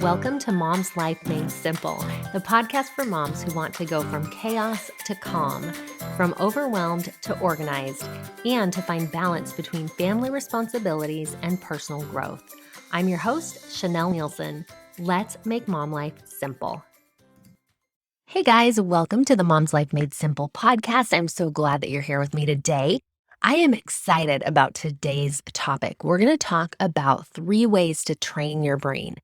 Welcome to Mom's Life Made Simple, the podcast for moms who want to go from chaos to calm, from overwhelmed to organized, and to find balance between family responsibilities and personal growth. I'm your host, Chanel Nielsen. Let's make mom life simple. Hey guys, welcome to the Mom's Life Made Simple podcast. I'm so glad that you're here with me today. I am excited about today's topic. We're going to talk about 3 ways to train your brain.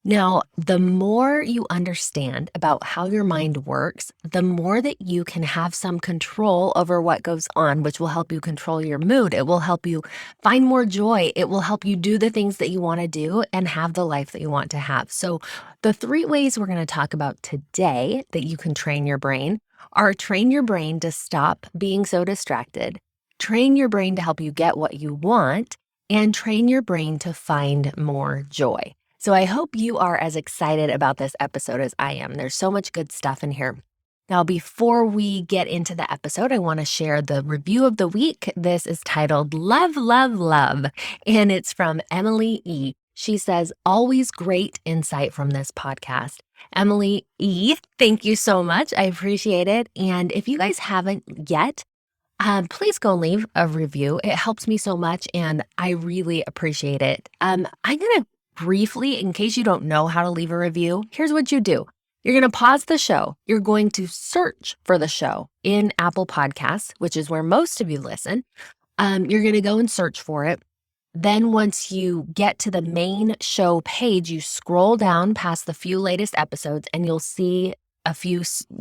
Now, the more you understand about how your mind works, the more that you can have some control over what goes on, which will help you control your mood. It will help you find more joy. It will help you do the things that you want to do and have the life that you want to have. So the 3 ways we're going to talk about today that you can train your brain are train your brain to stop being so distracted, train your brain to help you get what you want, and train your brain to find more joy. So I hope you are as excited about this episode as I am. There's so much good stuff in here. Now, before we get into the episode, I want to share the review of the week. This is titled Love, Love, Love, and it's from Emily E. She says, always great insight from this podcast. Emily E., thank you so much. I appreciate it. And if you guys haven't yet, please go and leave a review. It helps me so much, and I really appreciate it. I'm going to briefly, in case you don't know how to leave a review, here's what you do. You're going to pause the show. You're going to search for the show in Apple Podcasts, which is where most of you listen. You're going to go and search for it. Then once you get to the main show page, you scroll down past the few latest episodes and you'll see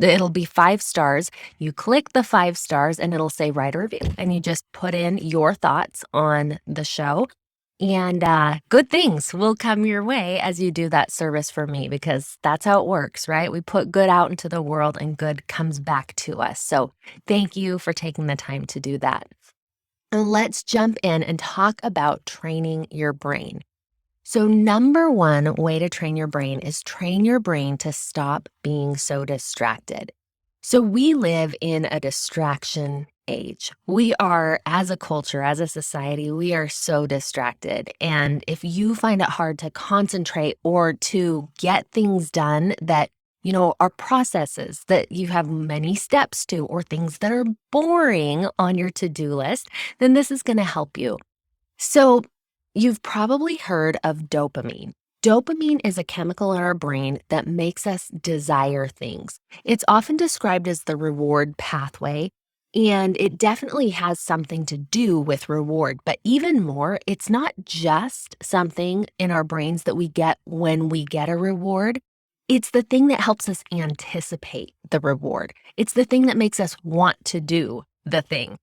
it'll be 5 stars. You click the 5 stars and it'll say write a review. And you just put in your thoughts on the show. And good things will come your way as you do that service for me, because that's how it works, right? We put good out into the world and good comes back to us. So thank you for taking the time to do that. And let's jump in and talk about training your brain. So number 1 way to train your brain is train your brain to stop being so distracted. So we live in a distraction age. We are, as a culture, as a society, we are so distracted. And if you find it hard to concentrate or to get things done that, are processes that you have many steps to, or things that are boring on your to-do list, then this is going to help you. So you've probably heard of dopamine. Dopamine is a chemical in our brain that makes us desire things. It's often described as the reward pathway, and it definitely has something to do with reward. But even more, it's not just something in our brains that we get when we get a reward. It's the thing that helps us anticipate the reward. It's the thing that makes us want to do the thing.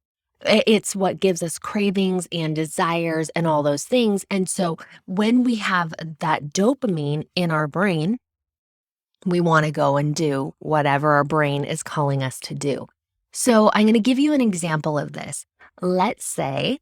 It's what gives us cravings and desires and all those things. And so when we have that dopamine in our brain, we want to go and do whatever our brain is calling us to do. So I'm going to give you an example of this. Let's say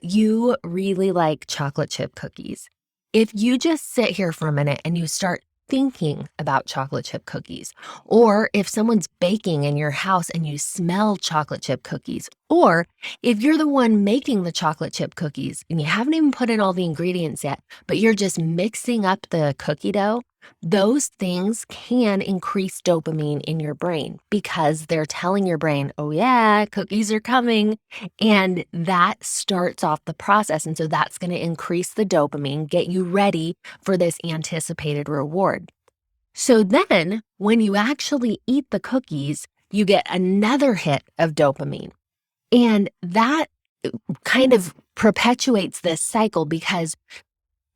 you really like chocolate chip cookies. If you just sit here for a minute and you start thinking about chocolate chip cookies, or if someone's baking in your house and you smell chocolate chip cookies, or if you're the one making the chocolate chip cookies and you haven't even put in all the ingredients yet, but you're just mixing up the cookie dough, those things can increase dopamine in your brain because they're telling your brain, oh yeah, cookies are coming. And that starts off the process. And so that's going to increase the dopamine, get you ready for this anticipated reward. So then when you actually eat the cookies, you get another hit of dopamine. And that kind of perpetuates this cycle because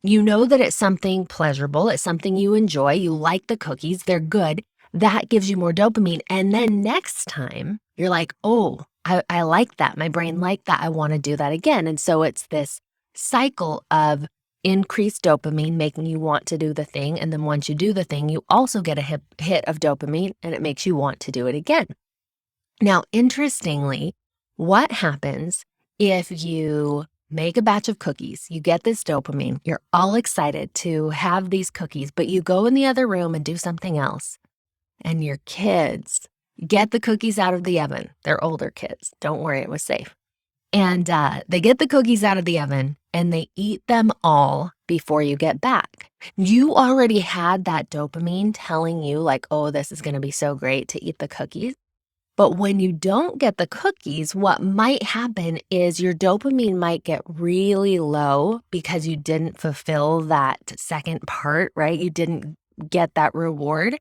you know that it's something pleasurable, it's something you enjoy, you like the cookies, they're good. That gives you more dopamine. And then next time you're like, oh, I like that. My brain liked that. I want to do that again. And so it's this cycle of increased dopamine making you want to do the thing. And then once you do the thing, you also get a hit of dopamine and it makes you want to do it again. Now, interestingly, what happens if you make a batch of cookies, you get this dopamine, you're all excited to have these cookies, but you go in the other room and do something else, and your kids get the cookies out of the oven. They're older kids. Don't worry, it was safe. And they get the cookies out of the oven and they eat them all before you get back. You already had that dopamine telling you like, oh, this is going to be so great to eat the cookies. But when you don't get the cookies, what might happen is your dopamine might get really low because you didn't fulfill that second part, right? You didn't get that reward.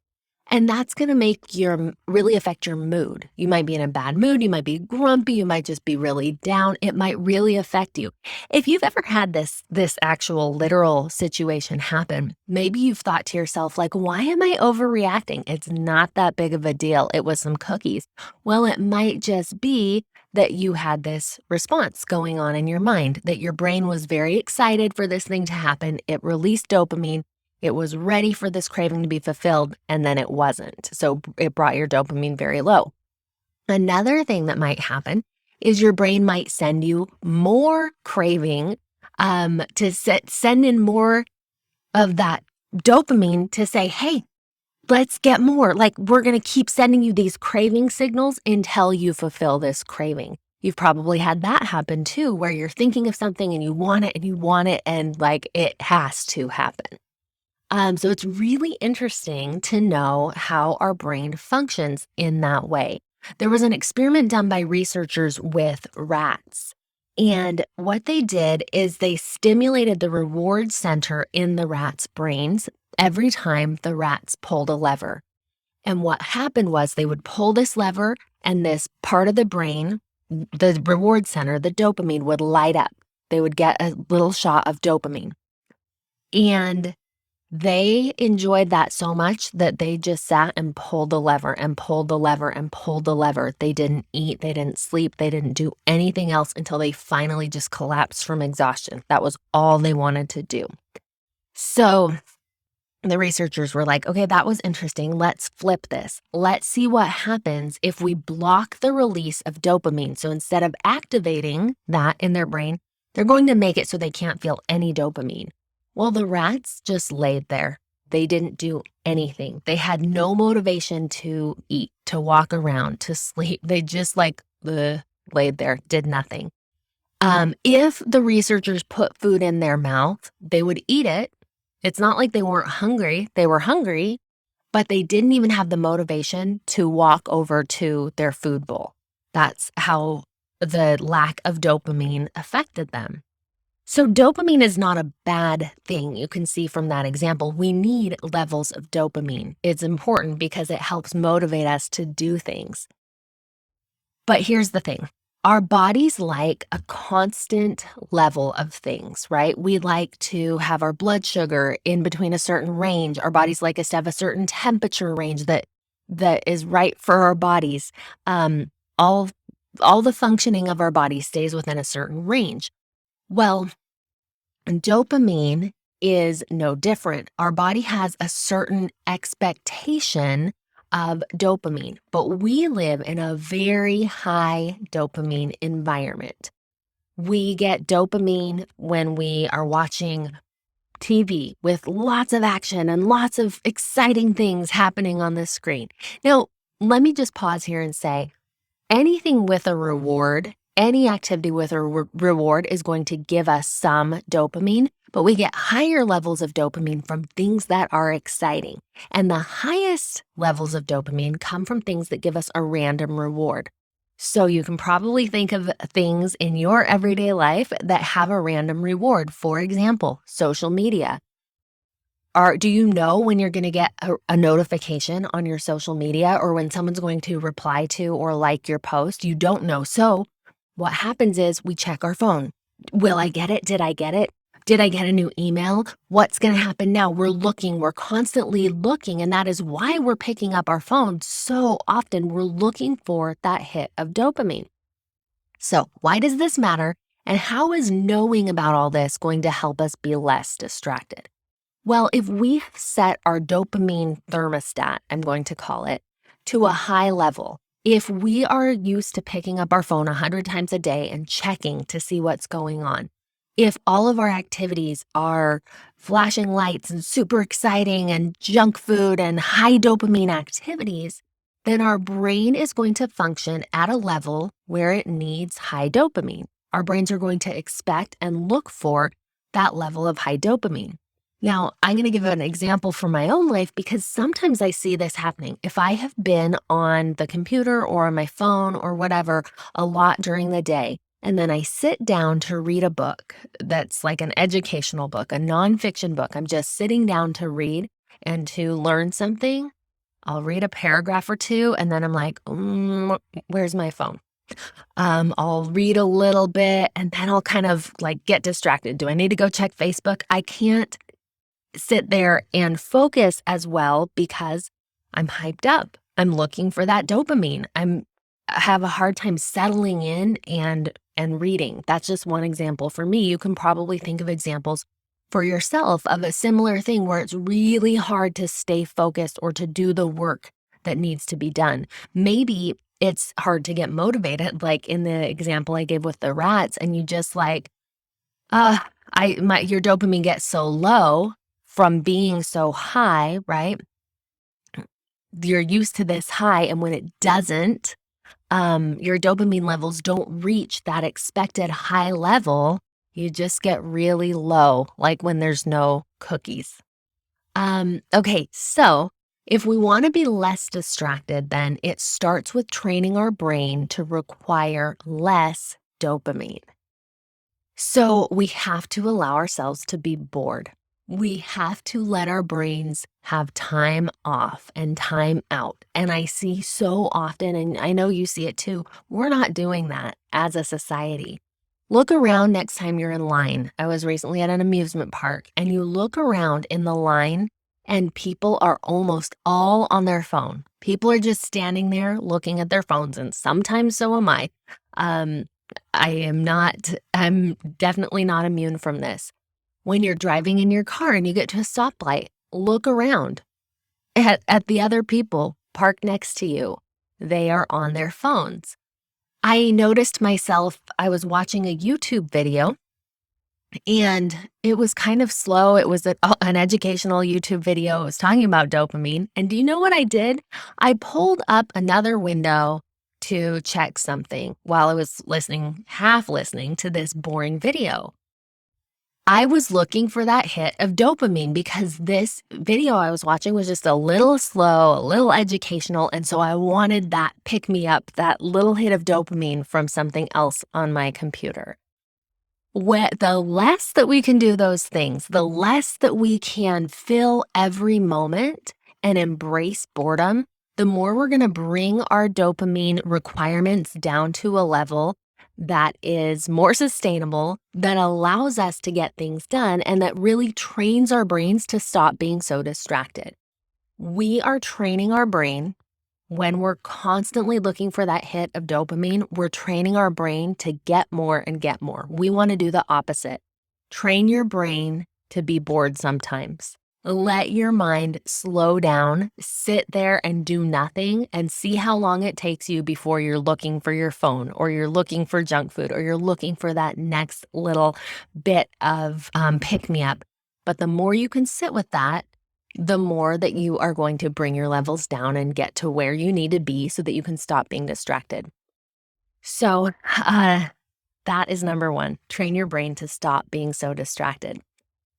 And that's going to really affect your mood. You might be in a bad mood. You might be grumpy. You might just be really down. It might really affect you. If you've ever had this actual literal situation happen, maybe you've thought to yourself, like, why am I overreacting? It's not that big of a deal. It was some cookies. Well, it might just be that you had this response going on in your mind, that your brain was very excited for this thing to happen. It released dopamine. It was ready for this craving to be fulfilled, and then it wasn't. So it brought your dopamine very low. Another thing that might happen is your brain might send you more craving to send in more of that dopamine to say, hey, let's get more. Like, we're going to keep sending you these craving signals until you fulfill this craving. You've probably had that happen too, where you're thinking of something and you want it and like it has to happen. So it's really interesting to know how our brain functions in that way. There was an experiment done by researchers with rats. And what they did is they stimulated the reward center in the rats' brains every time the rats pulled a lever. And what happened was they would pull this lever and this part of the brain, the reward center, the dopamine would light up. They would get a little shot of dopamine. And they enjoyed that so much that they just sat and pulled the lever and pulled the lever and pulled the lever. They didn't eat, they didn't sleep, they didn't do anything else until they finally just collapsed from exhaustion. That was all they wanted to do. So the researchers were like, okay, that was interesting. Let's flip this. Let's see what happens if we block the release of dopamine. So instead of activating that in their brain, they're going to make it so they can't feel any dopamine. Well, the rats just laid there. They didn't do anything. They had no motivation to eat, to walk around, to sleep. They just laid there, did nothing. If the researchers put food in their mouth, they would eat it. It's not like they weren't hungry. They were hungry, but they didn't even have the motivation to walk over to their food bowl. That's how the lack of dopamine affected them. So dopamine is not a bad thing. You can see from that example, we need levels of dopamine. It's important because it helps motivate us to do things. But here's the thing. Our bodies like a constant level of things, right? We like to have our blood sugar in between a certain range. Our bodies like us to have a certain temperature range that is right for our bodies. All the functioning of our body stays within a certain range. Well, dopamine is no different. Our body has a certain expectation of dopamine, but we live in a very high dopamine environment. We get dopamine when we are watching TV with lots of action and lots of exciting things happening on the screen. Now, let me just pause here and say, anything with a reward, any activity with a reward is going to give us some dopamine, but we get higher levels of dopamine from things that are exciting. And the highest levels of dopamine come from things that give us a random reward. So you can probably think of things in your everyday life that have a random reward. For example, social media. Do you know when you're going to get a notification on your social media or when someone's going to reply to or like your post? You don't know. So what happens is we check our phone. Will I get it? Did I get it? Did I get a new email? What's going to happen now? We're constantly looking, and that is why we're picking up our phone so often. We're looking for that hit of dopamine. So why does this matter? And how is knowing about all this going to help us be less distracted? Well, if we set our dopamine thermostat, I'm going to call it, to a high level, if we are used to picking up our phone 100 times a day and checking to see what's going on, if all of our activities are flashing lights and super exciting and junk food and high dopamine activities, then our brain is going to function at a level where it needs high dopamine. Our brains are going to expect and look for that level of high dopamine. Now, I'm going to give an example from my own life because sometimes I see this happening. If I have been on the computer or on my phone or whatever a lot during the day, and then I sit down to read a book that's like an educational book, a nonfiction book, I'm just sitting down to read and to learn something. I'll read a paragraph or two, and then I'm like, where's my phone? I'll read a little bit, and then I'll kind of like get distracted. Do I need to go check Facebook? I can't sit there and focus as well because I'm hyped up. I'm looking for that dopamine. I have a hard time settling in and reading. That's just one example for me. You can probably think of examples for yourself of a similar thing where it's really hard to stay focused or to do the work that needs to be done. Maybe it's hard to get motivated, like in the example I gave with the rats, and you just like, your dopamine gets so low from being so high, right? You're used to this high, and when it doesn't, your dopamine levels don't reach that expected high level. You just get really low, like when there's no cookies. Okay, so if we want to be less distracted, then it starts with training our brain to require less dopamine. So we have to allow ourselves to be bored. We have to let our brains have time off and time out. And I see so often, and I know you see it too, we're not doing that as a society. Look around next time you're in line. I was recently at an amusement park, and you look around in the line and people are almost all on their phone. People are just standing there looking at their phones, and sometimes so am I. I'm definitely not immune from this. When you're driving in your car and you get to a stoplight, look around at the other people parked next to you. They are on their phones. I noticed myself, I was watching a YouTube video and it was kind of slow. It was an educational YouTube video. It was talking about dopamine. And do you know what I did? I pulled up another window to check something while I was half listening to this boring video. I was looking for that hit of dopamine because this video I was watching was just a little slow, a little educational. And so I wanted that pick me up, that little hit of dopamine from something else on my computer. The less that we can do those things, the less that we can fill every moment and embrace boredom, the more we're going to bring our dopamine requirements down to a level that is more sustainable, that allows us to get things done, and that really trains our brains to stop being so distracted. We are training our brain when we're constantly looking for that hit of dopamine. We're training our brain to get more and get more. We want to do the opposite. Train your brain to be bored sometimes. Let your mind slow down, sit there and do nothing, and see how long it takes you before you're looking for your phone, or you're looking for junk food, or you're looking for that next little bit of pick-me-up. But the more you can sit with that, the more that you are going to bring your levels down and get to where you need to be so that you can stop being distracted. So that is number one, train your brain to stop being so distracted.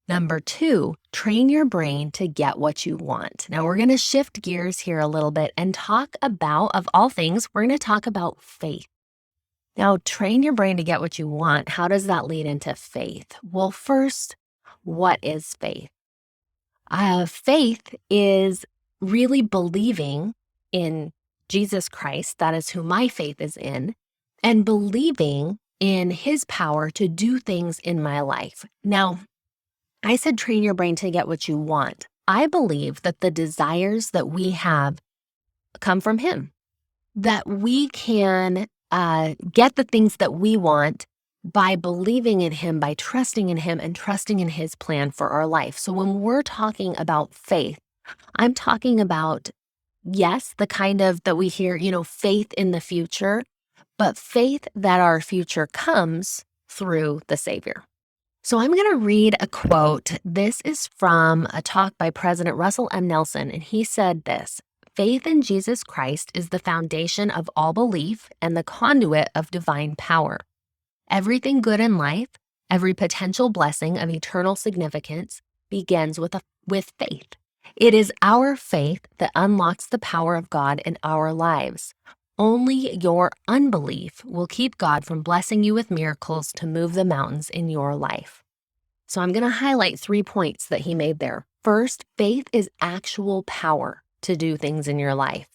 Number two, train your brain to get what you want. Now we're going to shift gears here a little bit and talk about, of all things, we're going to talk about faith. Now, train your brain to get what you want. How does that lead into faith? Well, first, what is faith? Faith is really believing in Jesus Christ, that is who my faith is in, and believing in his power to do things in my life. Now, I said train your brain to get what you want. I believe that the desires that we have come from him, that we can get the things that we want by believing in him, by trusting in him, and trusting in his plan for our life. So when we're talking about faith, I'm talking about, yes, the kind of that we hear, faith in the future, but faith that our future comes through the Savior. So I'm going to read a quote. This is from a talk by President Russell M. Nelson, and he said this: "Faith in Jesus Christ is the foundation of all belief and the conduit of divine power. Everything good in life Every potential blessing of eternal significance begins with faith. It is our faith that unlocks the power of God in our lives. Only your unbelief will keep God from blessing you with miracles to move the mountains in your life. So I'm going to highlight 3 points that he made there. First, faith is actual power to do things in your life.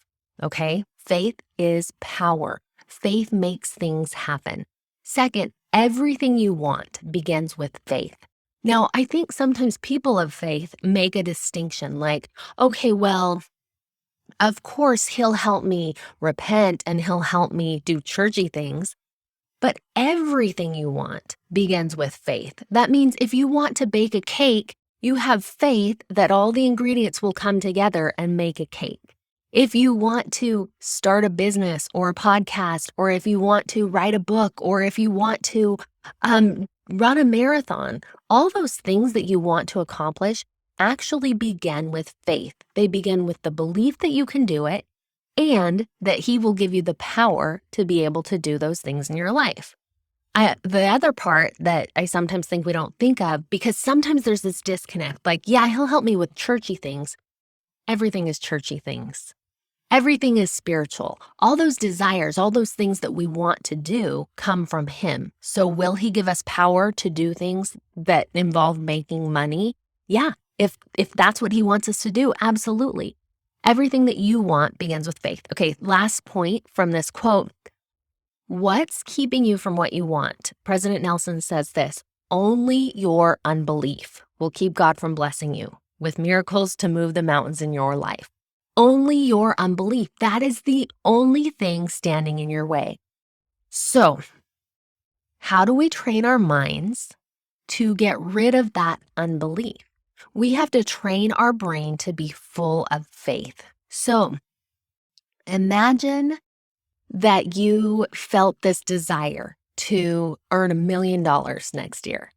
Okay? Faith is power. Faith makes things happen. Second, everything you want begins with faith. Now, I think sometimes people of faith make a distinction like, okay, well, of course, he'll help me repent and he'll help me do churchy things. But everything you want begins with faith. That means if you want to bake a cake, you have faith that all the ingredients will come together and make a cake. If you want to start a business or a podcast, or if you want to write a book, or if you want to run a marathon, all those things that you want to accomplish actually begin with faith. They begin with the belief that you can do it and that he will give you the power to be able to do those things in your life. The other part that I sometimes think we don't think of, because sometimes there's this disconnect, like, yeah, he'll help me with churchy things. Everything is churchy things. Everything is spiritual. All those desires, all those things that we want to do come from him. So will he give us power to do things that involve making money? Yeah, if that's what he wants us to do, absolutely. Everything that you want begins with faith. Okay, last point from this quote. What's keeping you from what you want? President Nelson says this: only your unbelief will keep God from blessing you with miracles to move the mountains in your life. Only your unbelief. That is the only thing standing in your way. So, how do we train our minds to get rid of that unbelief? We have to train our brain to be full of faith. So, imagine that you felt this desire to earn $1 million next year.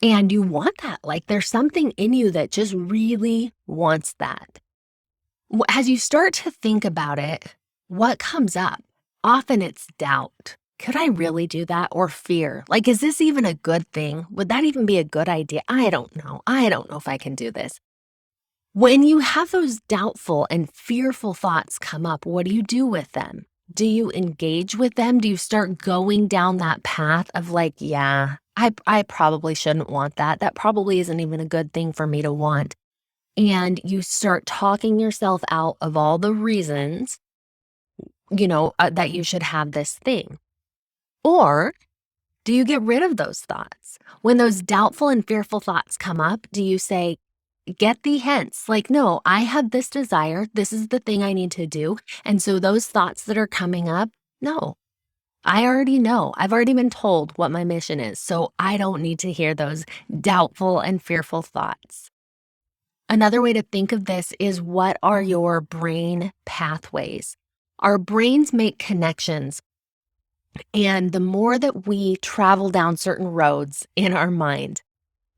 And you want that. Like, there's something in you that just really wants that. As you start to think about it, what comes up? Often it's doubt. Could I really do that? Or fear. Like, is this even a good thing? Would that even be a good idea? I don't know. I don't know if I can do this. When you have those doubtful and fearful thoughts come up, what do you do with them? Do you engage with them? Do you start going down that path of like, yeah, I probably shouldn't want that. That probably isn't even a good thing for me to want. And you start talking yourself out of all the reasons, that you should have this thing. Or do you get rid of those thoughts? When those doubtful and fearful thoughts come up, do you say, get thee hence? Like, no, I have this desire. This is the thing I need to do. And so those thoughts that are coming up, no, I already know. I've already been told what my mission is. So I don't need to hear those doubtful and fearful thoughts. Another way to think of this is, what are your brain pathways? Our brains make connections. And the more that we travel down certain roads in our mind,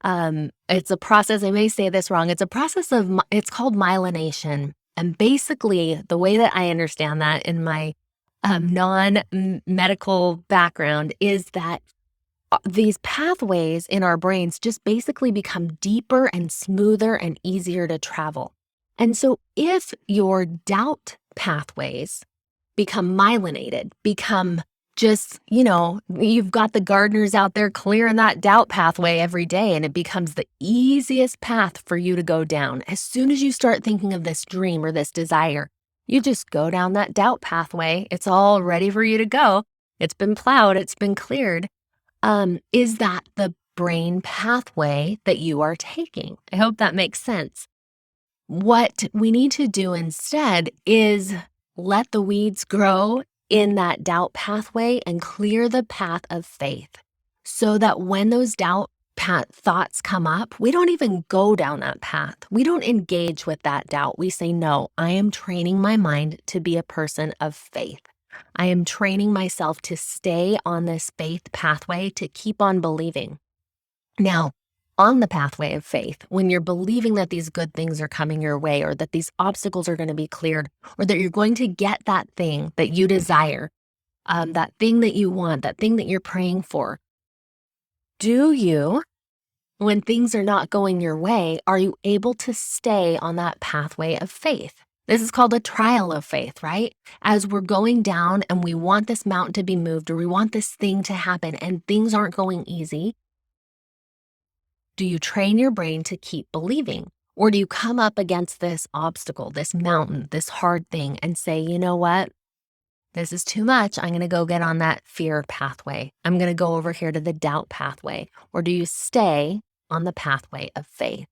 it's a process, I may say this wrong, it's called myelination. And basically, the way that I understand that in my non-medical background is that these pathways in our brains just basically become deeper and smoother and easier to travel. And so if your doubt pathways become myelinated, become just, you've got the gardeners out there clearing that doubt pathway every day, and it becomes the easiest path for you to go down. As soon as you start thinking of this dream or this desire, you just go down that doubt pathway. It's all ready for you to go. It's been plowed. It's been cleared. Is that the brain pathway that you are taking? I hope that makes sense. What we need to do instead is let the weeds grow in that doubt pathway and clear the path of faith, so that when those doubt thoughts come up, we don't even go down that path. We don't engage with that doubt. We say, no, I am training my mind to be a person of faith. I am training myself to stay on this faith pathway, to keep on believing. Now, on the pathway of faith, when you're believing that these good things are coming your way, or that these obstacles are going to be cleared, or that you're going to get that thing that you desire, that thing that you want, that thing that you're praying for, Do you, when things are not going your way, are you able to stay on that pathway of faith? This is called a trial of faith, right? As we're going down and we want this mountain to be moved or we want this thing to happen and things aren't going easy, do you train your brain to keep believing? Or do you come up against this obstacle, this mountain, this hard thing and say, you know what? This is too much. I'm going to go get on that fear pathway. I'm going to go over here to the doubt pathway. Or do you stay on the pathway of faith?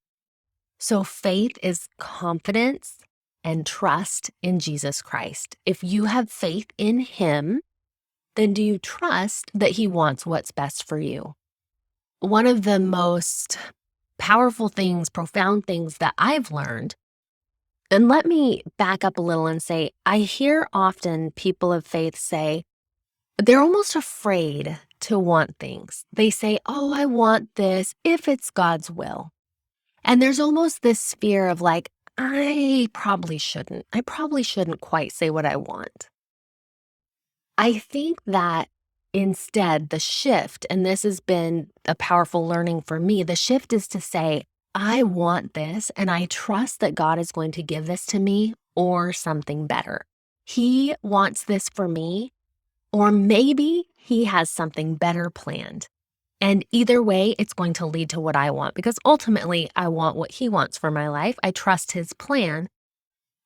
So faith is confidence and trust in Jesus Christ. If you have faith in him, then do you trust that he wants what's best for you? One of the most powerful things, profound things that I've learned, and let me back up a little and say, I hear often people of faith say, they're almost afraid to want things. They say, oh, I want this if it's God's will. And there's almost this fear of like, I probably shouldn't quite say what I want. I think that instead the shift, and this has been a powerful learning for me, the shift is to say, I want this and I trust that God is going to give this to me or something better. He wants this for me, or maybe he has something better planned. And either way, it's going to lead to what I want because ultimately I want what he wants for my life. I trust his plan,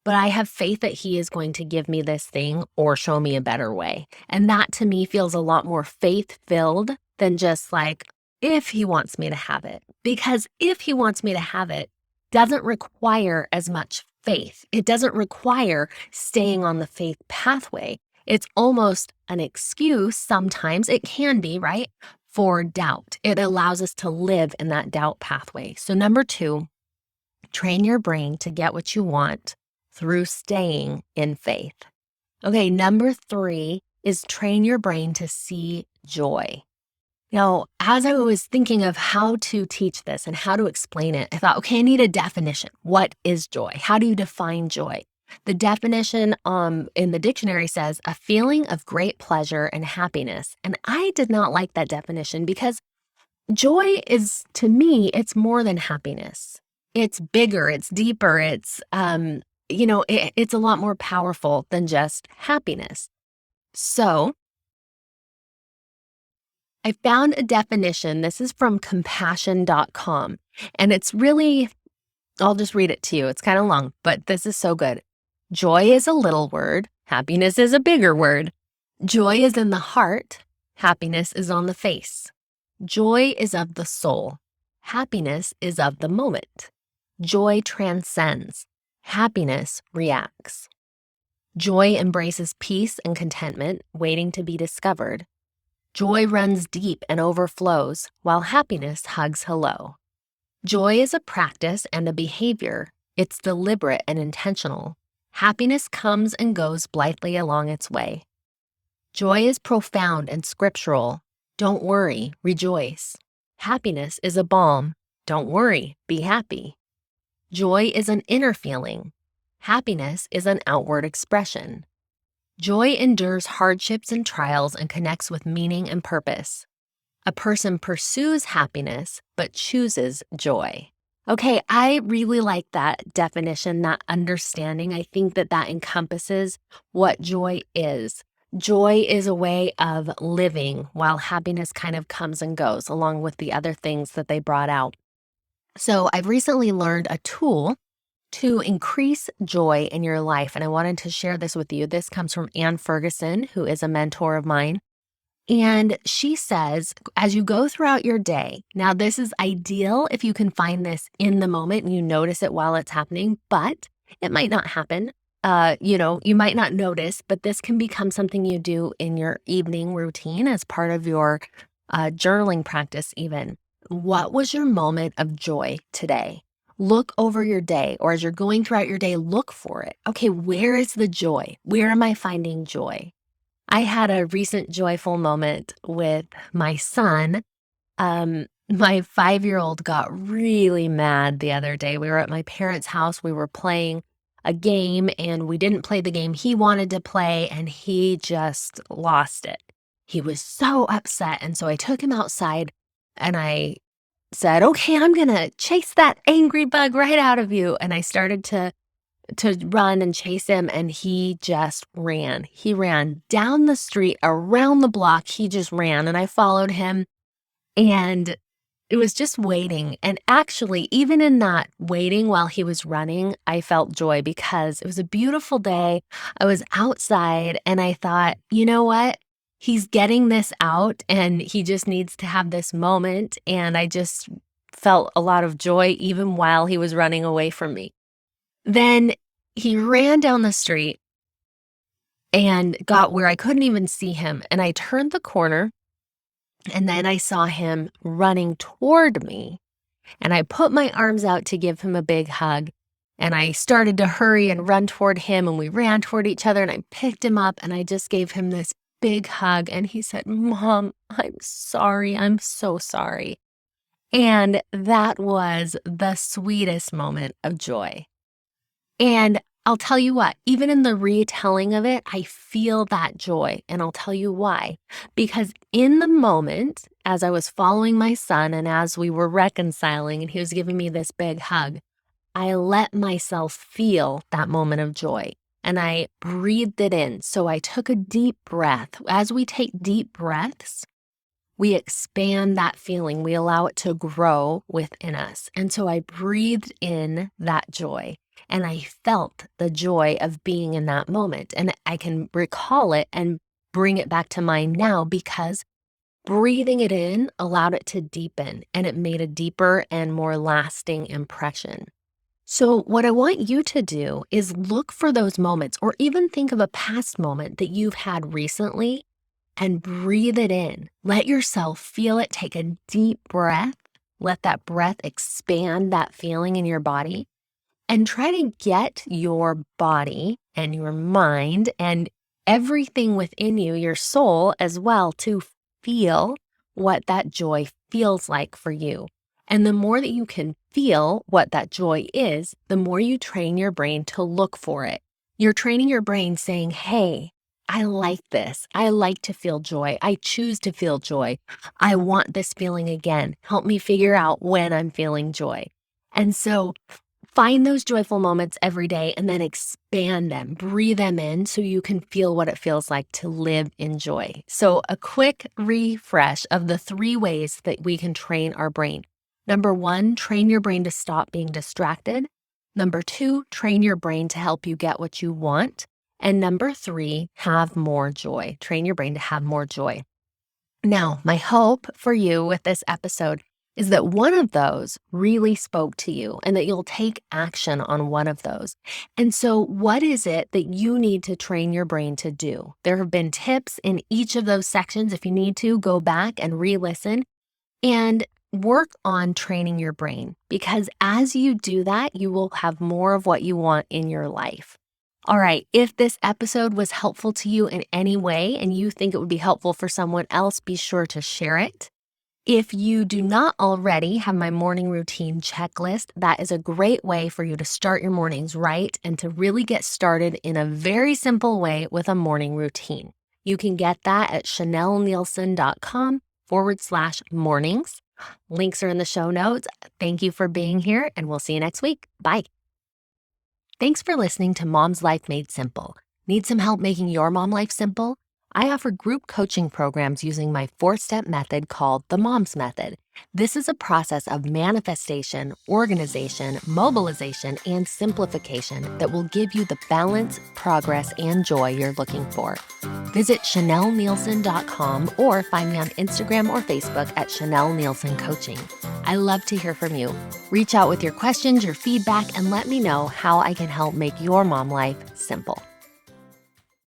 but I have faith that he is going to give me this thing or show me a better way. And that to me feels a lot more faith-filled than just like, if he wants me to have it. Because if he wants me to have it, doesn't require as much faith. It doesn't require staying on the faith pathway. It's almost an excuse sometimes, it can be, right, for doubt. It allows us to live in that doubt pathway. So number 2, train your brain to get what you want through staying in faith. Okay, number 3 is train your brain to see joy. Now, as I was thinking of how to teach this and how to explain it, I thought, okay, I need a definition. What is joy? How do you define joy? The definition in the dictionary says a feeling of great pleasure and happiness. And I did not like that definition because joy is, to me, it's more than happiness. It's bigger, it's deeper, it's a lot more powerful than just happiness. So I found a definition. This is from compassion.com. And it's really, I'll just read it to you. It's kind of long, but this is so good. Joy is a little word. Happiness is a bigger word. Joy is in the heart. Happiness is on the face. Joy is of the soul. Happiness is of the moment. Joy transcends. Happiness reacts. Joy embraces peace and contentment, waiting to be discovered. Joy runs deep and overflows, while happiness hugs hello. Joy is a practice and a behavior. It's deliberate and intentional. Happiness comes and goes blithely along its way. Joy is profound and scriptural. Don't worry, rejoice. Happiness is a balm. Don't worry, be happy. Joy is an inner feeling. Happiness is an outward expression. Joy endures hardships and trials and connects with meaning and purpose. A person pursues happiness, but chooses joy. Okay, I really like that definition, that understanding. I think that encompasses what joy is. Joy is a way of living while happiness kind of comes and goes along with the other things that they brought out. So I've recently learned a tool to increase joy in your life, and I wanted to share this with you. This comes from Ann Ferguson, who is a mentor of mine. And she says, as you go throughout your day, now this is ideal if you can find this in the moment and you notice it while it's happening, but it might not happen. You might not notice, but this can become something you do in your evening routine as part of your journaling practice even. What was your moment of joy today? Look over your day, or as you're going throughout your day, look for it. Okay, where is the joy? Where am I finding joy? I had a recent joyful moment with my son. My 5-year-old got really mad the other day. We were at my parents' house. We were playing a game and we didn't play the game he wanted to play and he just lost it. He was so upset. And so I took him outside And I said, okay, I'm going to chase that angry bug right out of you. And I started to run and chase him, and he just ran. He ran down the street, around the block. He just ran, and I followed him, and it was just waiting. And actually, even in that waiting while he was running, I felt joy because it was a beautiful day. I was outside, and I thought, you know what? He's getting this out, and he just needs to have this moment. And I just felt a lot of joy even while he was running away from me. Then he ran down the street and got where I couldn't even see him. And I turned the corner, and then I saw him running toward me. And I put my arms out to give him a big hug. And I started to hurry and run toward him, and we ran toward each other, and I picked him up, and I just gave him this big hug. And he said, "Mom, I'm sorry. I'm so sorry." And that was the sweetest moment of joy. And I'll tell you what, even in the retelling of it, I feel that joy. And I'll tell you why. Because in the moment, as I was following my son and as we were reconciling and he was giving me this big hug, I let myself feel that moment of joy and I breathed it in. So I took a deep breath. As we take deep breaths, we expand that feeling. We allow it to grow within us. And so I breathed in that joy. And I felt the joy of being in that moment. And I can recall it and bring it back to mind now because breathing it in allowed it to deepen and it made a deeper and more lasting impression. So what I want you to do is look for those moments or even think of a past moment that you've had recently and breathe it in. Let yourself feel it. Take a deep breath. Let that breath expand that feeling in your body. And try to get your body and your mind and everything within you, your soul as well, to feel what that joy feels like for you. And the more that you can feel what that joy is, the more you train your brain to look for it. You're training your brain saying, hey, I like this. I like to feel joy. I choose to feel joy. I want this feeling again. Help me figure out when I'm feeling joy. And so find those joyful moments every day and then expand them, breathe them in so you can feel what it feels like to live in joy. So a quick refresh of the 3 ways that we can train our brain. Number 1, train your brain to stop being distracted. Number 2, train your brain to help you get what you want. And number 3, have more joy. Train your brain to have more joy. Now, my hope for you with this episode is that one of those really spoke to you and that you'll take action on one of those. And so what is it that you need to train your brain to do? There have been tips in each of those sections. If you need to, go back and re-listen and work on training your brain, because as you do that, you will have more of what you want in your life. All right, if this episode was helpful to you in any way and you think it would be helpful for someone else, be sure to share it. If you do not already have my morning routine checklist, that is a great way for you to start your mornings right and to really get started in a very simple way with a morning routine. You can get that at chanelnielsen.com/mornings. Links are in the show notes. Thank you for being here, and we'll see you next week. Bye. Thanks for listening to Mom's Life Made Simple. Need some help making your mom life simple? I offer group coaching programs using my 4-step method called the Mom's Method. This is a process of manifestation, organization, mobilization, and simplification that will give you the balance, progress, and joy you're looking for. Visit chanelnielsen.com or find me on Instagram or Facebook at Chanel Nielsen Coaching. I love to hear from you. Reach out with your questions, your feedback, and let me know how I can help make your mom life simple.